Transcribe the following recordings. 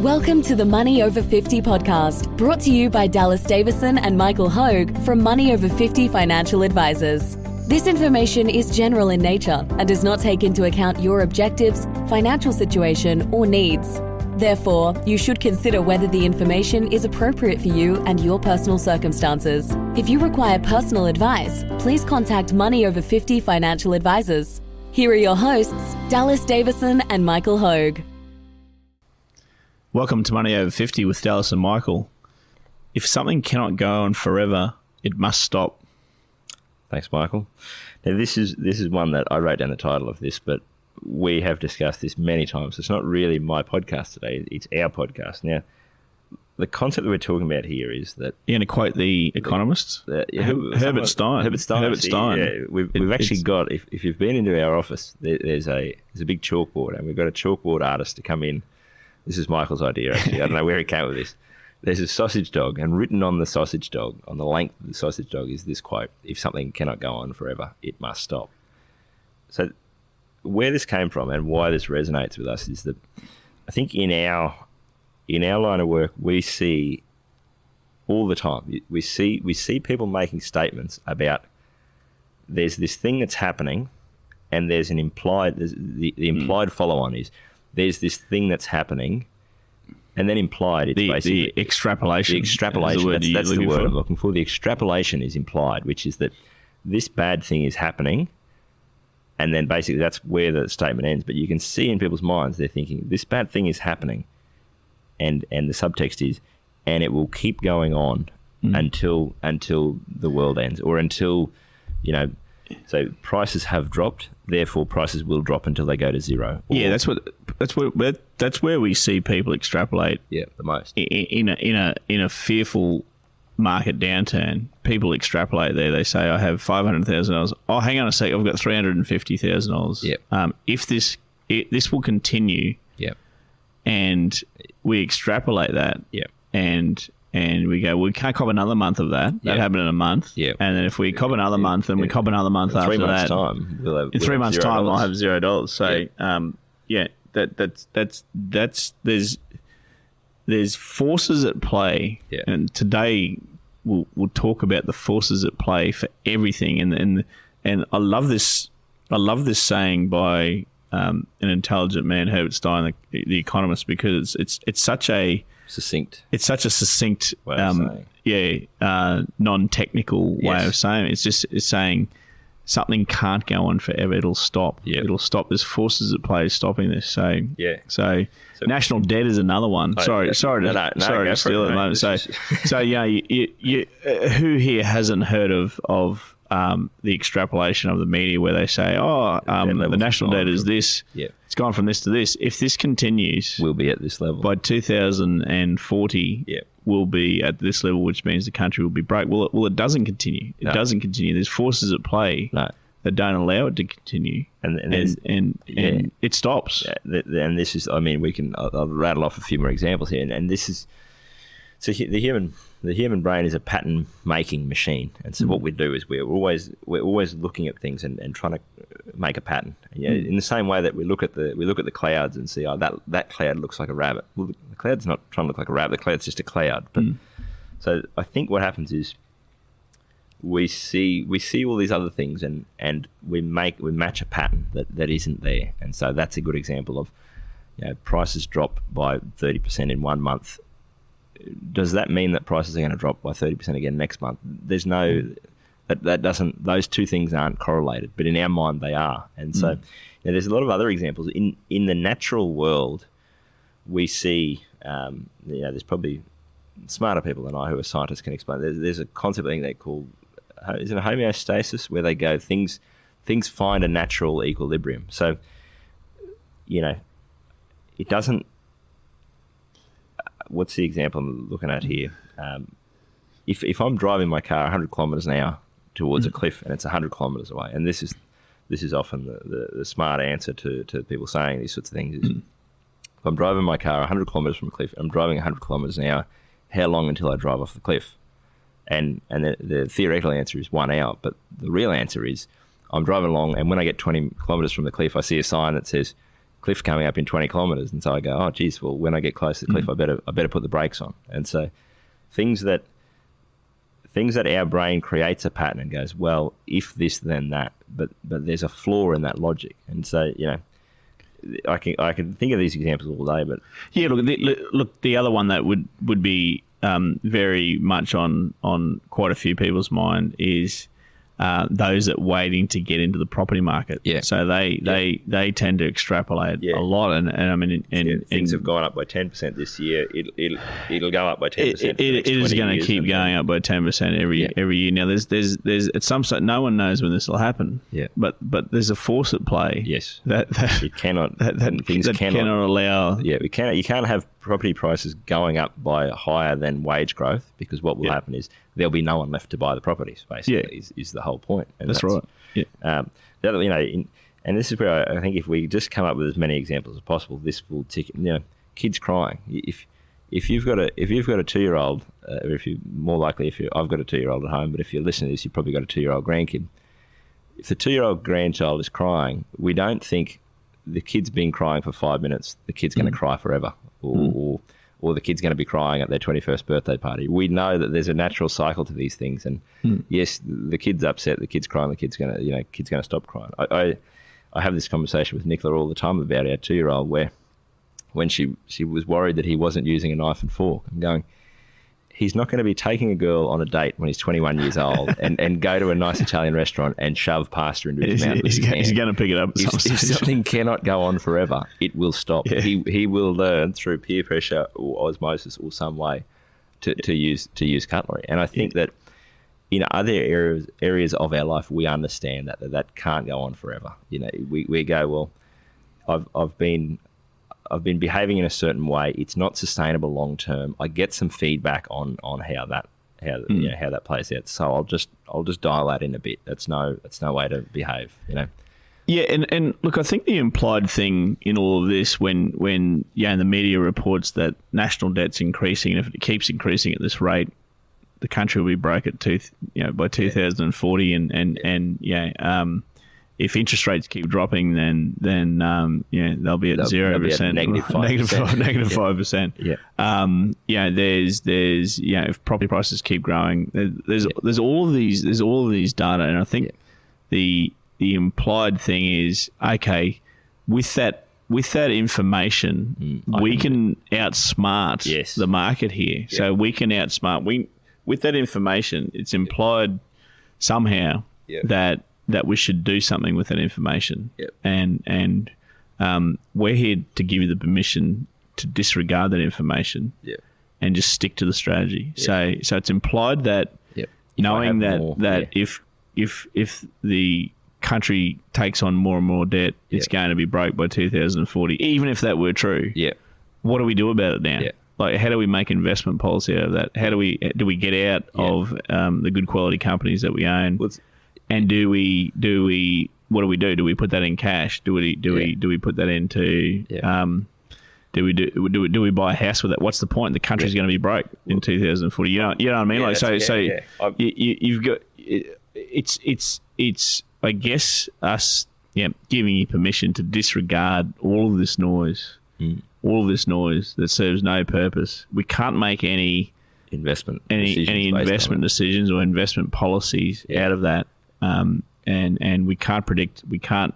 Welcome to the Money Over 50 podcast, brought to you by Dallas Davison and Michael Hogue from Money Over 50 Financial Advisors. This information is general in nature and does not take into account your objectives, financial situation, or needs. Therefore, you should consider whether the information is appropriate for you and your personal circumstances. If you require personal advice, please contact Money Over 50 Financial Advisors. Here are your hosts, Dallas Davison and Michael Hogue. Welcome to Money Over 50 with Dallas and Michael. If something cannot go on forever, it must stop. Thanks, Michael. Now, this is one that I wrote down the title of this, but we have discussed this many times. It's not really my podcast today. It's our podcast. Now, the concept that we're talking about here is that... You're going to quote the economist? Herbert Stein. Herbert Stein. Yeah, we've actually got... If you've been into our office, there's a big chalkboard, and we've got a chalkboard artist to come in. This is Michael's idea, actually. I don't know where he came with this. There's a sausage dog, and written on the sausage dog, on the length of the sausage dog, is this quote: "If something cannot go on forever, it must stop." So where this came from and why this resonates with us is that I think in our line of work, we see all the time, we see people making statements about there's this thing that's happening, and there's the implied follow-on is there's this thing that's happening, and then implied it's basically... The extrapolation. The extrapolation, that's the word I'm looking for. The extrapolation is implied, which is that this bad thing is happening, and then basically that's where the statement ends. But you can see in people's minds, they're thinking, this bad thing is happening, and the subtext is, and it will keep going on until the world ends, or until, so prices have dropped, therefore prices will drop until they go to zero. Yeah, that's where we see people extrapolate. Yeah, the most. In a fearful market downturn, people extrapolate there. They say, I have $500,000. Oh, hang on a sec, I've got $350,000. Yep. If this will continue. Yep. And we extrapolate that. Yep. And we go, we can't cop another month of that. That happened in a month. Yep. And then if we cop another month, then we cop another month after that. In 3 months' time, I'll have $0. So, there's forces at play. Yeah. And today we'll talk about the forces at play for everything. And I love this saying by an intelligent man, Herbert Stein, the economist, because it's such a succinct way of saying. Non-technical way of saying it. It's saying something can't go on forever. It'll stop. Yep. It'll stop. There's forces at play stopping this. So national debt is another one. Sorry to steal it at the moment. Who here hasn't heard of the extrapolation of the media where they say, the national debt is this. Yep. It's gone from this to this. If this continues, we'll be at this level. By 2040, we'll be at this level, which means the country will be broke. Well, it doesn't continue. It doesn't continue. There's forces at play that don't allow it to continue, and it stops. And this is, I'll rattle off a few more examples here, and this is, so the human brain is a pattern making machine, and so what we do is we're always looking at things and trying to make a pattern. In the same way that we look at the clouds and see, that cloud looks like a rabbit. Well, the cloud's not trying to look like a rabbit. The cloud's just a cloud. But so I think what happens is we see all these other things and we match a pattern that isn't there. And so that's a good example of, prices drop by 30% in 1 month. Does that mean that prices are going to drop by 30% again next month? There's no, that doesn't, those two things aren't correlated, but in our mind they are. And so there's a lot of other examples. In the natural world, we see, there's probably smarter people than I who are scientists can explain. There's a concept I think they call, is it a homeostasis, where they go, things find a natural equilibrium. So, it doesn't, what's the example I'm looking at here? If I'm driving my car 100 kilometres an hour towards a cliff and it's 100 kilometres away, and this is often the smart answer to people saying these sorts of things, is if I'm driving my car 100 kilometres from a cliff, I'm driving 100 kilometres an hour, how long until I drive off the cliff? And the theoretical answer is 1 hour, but the real answer is I'm driving along, and when I get 20 kilometres from the cliff, I see a sign that says cliff coming up in 20 kilometres, and so I go, oh geez, well when I get close to the cliff, I better put the brakes on. And so things that our brain creates a pattern and goes, well, if this then that, but there's a flaw in that logic. And so I can think of these examples all day, but yeah, look, the other one that would be very much on quite a few people's mind is those that waiting to get into the property market. Yeah. So they tend to extrapolate a lot, and I mean, things have gone up by 10% this year. It'll go up by 10%. It is going to keep going up by 10% every year. Now there's at some stage, no one knows when this will happen. Yeah. But there's a force at play. Yes. That it cannot. things cannot allow. Yeah, we cannot. You can't have property prices going up by higher than wage growth, because what will happen is there'll be no one left to buy the properties. Basically, is the whole point. And that's right. Yeah. The other, and this is where I think if we just come up with as many examples as possible, this will tick. Kids crying. If you've got a 2-year-old, or if you more likely I've got a 2-year-old at home, but if you're listening to this, you've probably got a 2-year-old grandkid. If the 2-year-old grandchild is crying, we don't think the kid's been crying for 5 minutes, the kid's going to cry forever, or the kid's going to be crying at their 21st birthday party. We know that there's a natural cycle to these things, and yes, the kid's upset, the kid's crying, the kid's going to stop crying. I have this conversation with Nicola all the time about our 2-year-old, where when she was worried that he wasn't using a knife and fork, I'm going, he's not going to be taking a girl on a date when he's 21 years old and go to a nice Italian restaurant and shove pasta into his mouth. He's going to pick it up. If something cannot go on forever, it will stop. Yeah. He will learn through peer pressure or osmosis or some way to use cutlery. And I think that in other areas of our life, we understand that can't go on forever. We go, well, I've been behaving in a certain way. It's not sustainable long term. I get some feedback on how that plays out. So I'll just dial that in a bit. That's no way to behave. Yeah, and look, I think the implied thing in all of this, when the media reports that national debt's increasing, and if it keeps increasing at this rate, the country will be broke by 2040, and if interest rates keep dropping, then they'll be at 0%, negative 5%. Yeah. There's if property prices keep growing, there's all of these data, and I think the implied thing is, okay, with that information, we can outsmart the market here. Yeah. So we can outsmart. With that information, it's implied somehow that we should do something with that information. Yep. And we're here to give you the permission to disregard that information and just stick to the strategy. Yep. So it's implied that knowing that if the country takes on more and more debt, it's going to be broke by 2040, even if that were true. Yeah. What do we do about it now? Yeah. Like, how do we make investment policy out of that? How do we get out of the good quality companies that we own? And do we what do we do? Do we put that in cash? Do we put that into do we buy a house with it? What's the point? The country's going to be broke in 2040. You know what I mean? You've got it's I guess us giving you permission to disregard all of this noise. All of this noise that serves no purpose. We can't make any investment decisions or investment policies out of that. And we can't predict. We can't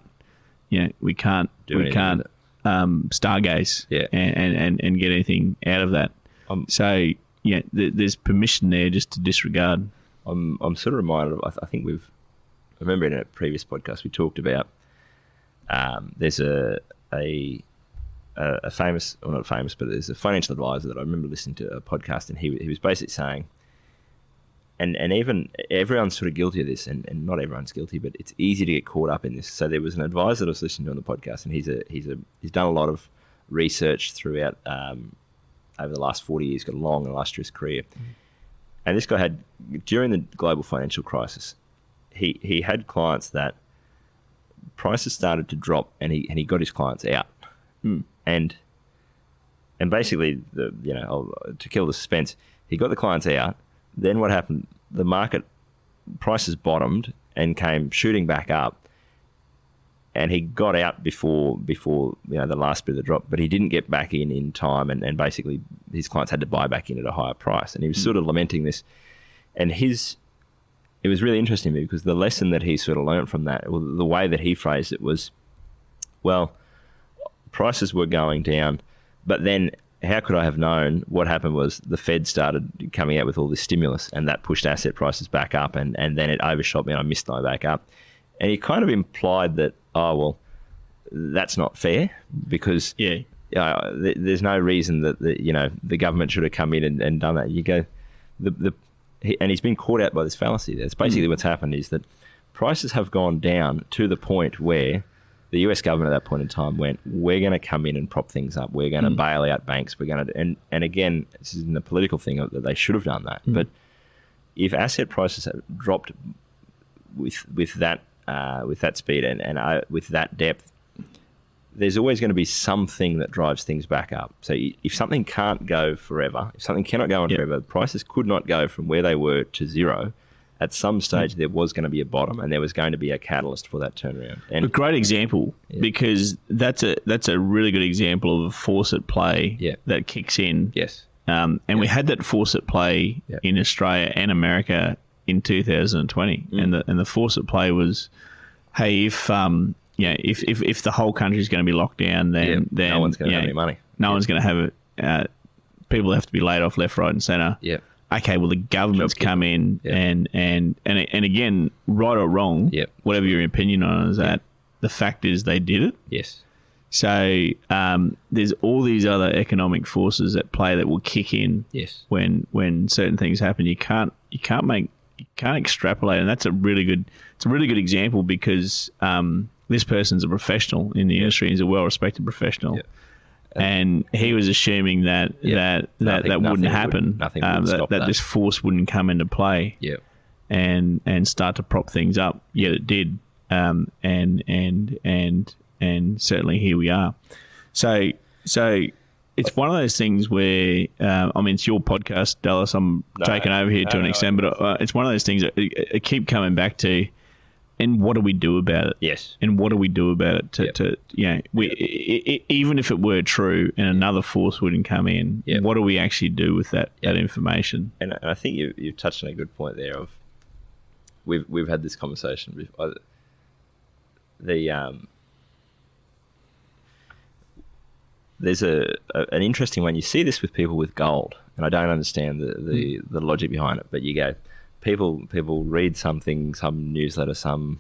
stargaze and get anything out of that. There's permission there just to disregard. I'm sort of reminded of. I think I remember in a previous podcast we talked about. There's a famous, or not famous, but there's a financial advisor that I remember listening to a podcast, and he was basically saying, and even everyone's sort of guilty of this, and not everyone's guilty, but it's easy to get caught up in this. So there was an advisor that I was listening to on the podcast, and he's done a lot of research throughout over the last 40 years, got a long and illustrious career. And this guy had, during the global financial crisis, he had clients that prices started to drop, and he got his clients out. And basically, to kill the suspense, he got the clients out. Then what happened? The market prices bottomed and came shooting back up. and he got out before the last bit of the drop, but he didn't get back in time, and basically his clients had to buy back in at a higher price, and he was sort of lamenting this, and it was really interesting to me because the lesson that he sort of learned from that, well, the way that he phrased it was, well, prices were going down, but then how could I have known? What happened was the Fed started coming out with all this stimulus, and that pushed asset prices back up, and then it overshot me and I missed my back up. And he kind of implied that, oh, well, that's not fair because there's no reason that the government should have come in and done that. You go, and he's been caught out by this fallacy. That's basically what's happened is that prices have gone down to the point where the US government at that point in time went, we're going to come in and prop things up. We're going to bail out banks. We're going to, and again, this isn't a political thing that they should have done that. But if asset prices have dropped with that speed and with that depth, there's always going to be something that drives things back up. So if something can't go forever, if something cannot go on forever, prices could not go from where they were to zero. At some stage, there was going to be a bottom, and there was going to be a catalyst for that turnaround. And a great example, because that's a really good example of a force at play that kicks in. Yes. And we had that force at play in Australia and America in 2020, and the force at play was, hey, if the whole country is going to be locked down, then no one's going to have any money. No one's going to have it. People have to be laid off left, right, and centre. Yeah. Okay, well, the government's come in and again, right or wrong, whatever your opinion on it is that, the fact is they did it. Yes. So there's all these other economic forces at play that will kick in when certain things happen. You can't extrapolate, and that's a really good example because this person's a professional in the industry. He's a well-respected professional. And he was assuming that wouldn't happen. Nothing would stop that. This force wouldn't come into play. And start to prop things up. Yet it did. And certainly here we are. So it's one of those things where it's your podcast, Dallas. I'm taking over here to an extent, but it's one of those things that I keep coming back to. And what do we do about it? Yes. And what do we do about it? Even if it were true and another force wouldn't come in, what do we actually do with that information? And I think you've touched on a good point there. Of we've had this conversation before. There's an interesting one. You see this with people with gold, and I don't understand the logic behind it. But you go. People read something, some newsletter, some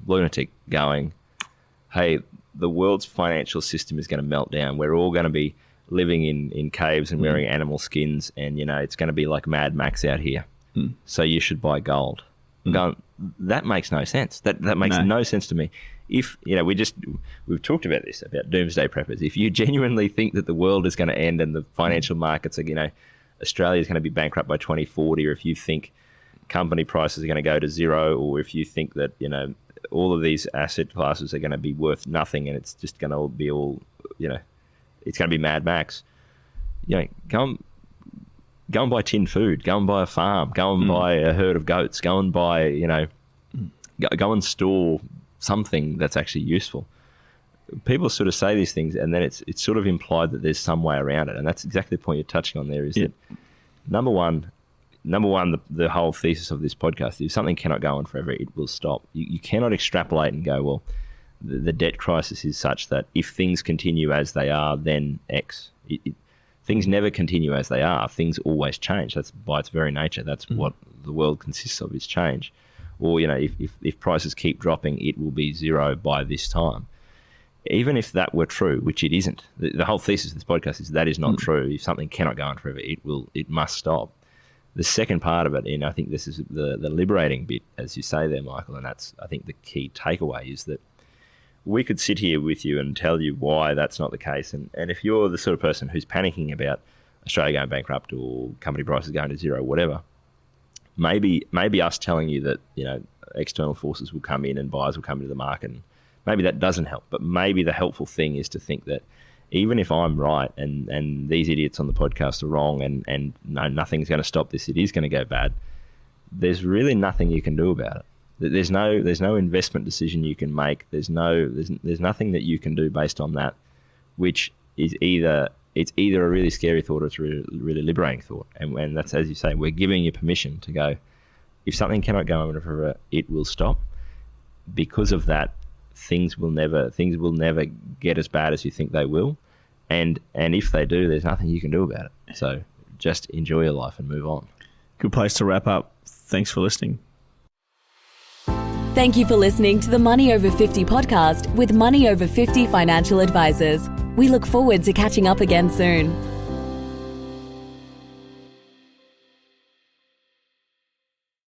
lunatic going, hey, the world's financial system is going to melt down. We're all going to be living in caves and wearing animal skins, and it's going to be like Mad Max out here. So you should buy gold. Going, that makes no sense. That makes no sense to me. If we've talked about this, about doomsday preppers. If you genuinely think that the world is going to end and the financial markets are Australia is going to be bankrupt by 2040, or if you think company prices are going to go to zero, or if you think that all of these asset classes are going to be worth nothing and it's just going to be all it's going to be Mad Max, go and buy tin food, go and buy a farm, go and buy a herd of goats, go and buy go and store something that's actually useful. People sort of say these things, and then it's sort of implied that there's some way around it, and that's exactly the point you're touching on there. Is that number one, the whole thesis of this podcast: if something cannot go on forever, it will stop. You cannot extrapolate and go, well, the debt crisis is such that if things continue as they are, then X. Things never continue as they are. Things always change. That's by its very nature. That's what the world consists of, is change. Or if prices keep dropping, it will be zero by this time. Even if that were true, which it isn't, the whole thesis of this podcast is that is not true. If something cannot go on forever, it must stop. The second part of it, and I think this is the liberating bit, as you say there, Michael, and that's, I think, the key takeaway, is that we could sit here with you and tell you why that's not the case. And if you're the sort of person who's panicking about Australia going bankrupt or company prices going to zero, whatever, maybe us telling you that external forces will come in and buyers will come into the market, and maybe that doesn't help. But maybe the helpful thing is to think that even if I'm right and these idiots on the podcast are wrong and no, nothing's going to stop this, it is going to go bad, there's really nothing you can do about it. There's no investment decision you can make. There's nothing that you can do based on that, which is either a really scary thought or it's a really liberating thought. And that's, as you say, we're giving you permission to go. If something cannot go on forever, it will stop. Because of that, things will never get as bad as you think they will. And if they do, there's nothing you can do about it. So just enjoy your life and move on. Good place to wrap up. Thanks for listening. Thank you for listening to the Money Over 50 podcast with Money Over 50 Financial Advisors. We look forward to catching up again soon.